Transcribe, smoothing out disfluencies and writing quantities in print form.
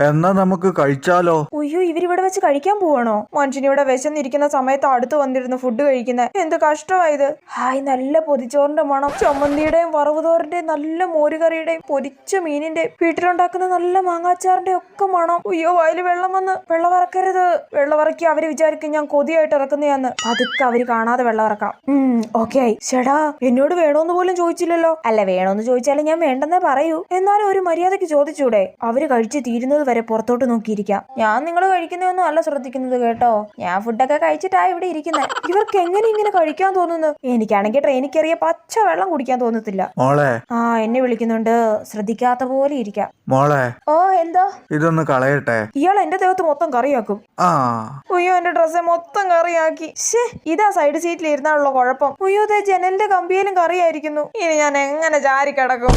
എന്നാ നമുക്ക് കഴിച്ചാലോ? അയ്യോ, ഇവരിവിടെ വെച്ച് കഴിക്കാൻ പോവാണോ? മനുഷ്യനിവിടെ വിശന്നിരിക്കുന്ന സമയത്ത് അടുത്ത് വന്നിരുന്നു ഫുഡ് കഴിക്കുന്നത്. എന്ത് കഷ്ടമായത്. ഹായ്, നല്ല പൊതിച്ചോറിന്റെ മണം, ചമ്മന്തിയുടെയും വറവുതോറിന്റെയും നല്ല മോരുകറിയുടെയും പൊരിച്ച മീനിന്റെയും വീട്ടിലുണ്ടാക്കുന്ന നല്ല മാങ്ങാച്ചാറിന്റെ ഒക്കെ മണം. അയ്യോ, വായില് വെള്ളം വന്ന്. വെള്ളം ഇറക്കരുത്. വെള്ളം ഇറക്കി അവര് വിചാരിക്കും ഞാൻ കൊതിയായിട്ട് ഇറക്കുന്നയാന്ന്. പതുക്കെ അവര് കാണാതെ വെള്ളം ഇറക്കാം. ഓക്കെ ആയി. ചേടാ, എന്നോട് വേണോന്ന് പോലും ചോദിച്ചില്ലല്ലോ. അല്ല, വേണോന്ന് ചോദിച്ചാലും ഞാൻ വേണ്ടെന്നേ പറയൂ. എന്നാലും ഒരു മര്യാദക്ക് ചോദിച്ചൂടെ? അവര് കഴിച്ച് തീരുന്നത് വരെ പുറത്തോട്ട് നോക്കിയിരിക്കാം. ഞാൻ നിങ്ങൾ കഴിക്കുന്നതൊന്നും അല്ല ശ്രദ്ധിക്കുന്നത് കേട്ടോ. ഞാൻ ഫുഡൊക്കെ കഴിച്ചിട്ടാ ഇവിടെ ഇരിക്കുന്നത്. ഇവർക്ക് എങ്ങനെ ഇങ്ങനെ കഴിക്കാൻ തോന്നുന്നു? എനിക്കാണെങ്കിൽ ട്രെയിനിൽ കയറിയ പച്ച വെള്ളം കുടിക്കാൻ തോന്നത്തില്ല. മോളെ. എന്നെ വിളിക്കുന്നുണ്ട്. ശ്രദ്ധിക്കാത്ത പോലെ ഇരിക്കാം. മോളെ. എന്താ? ഇതൊന്ന് കളയട്ടെ. ഇയാൾ എന്റെ ദേഹത്ത് മൊത്തം കറിയാക്കും. അയ്യോ, എന്റെ ഡ്രസ്സെ മൊത്തം കറിയാക്കി. ഇതാ സൈഡ് സീറ്റിൽ ഇരുന്നാലുള്ള കുഴപ്പം. അയ്യോ, ജനലിന്റെ കമ്പിയിലും കറിയായിരിക്കുന്നു. ഇനി ഞാൻ എങ്ങനെ ചാരി കിടക്കും?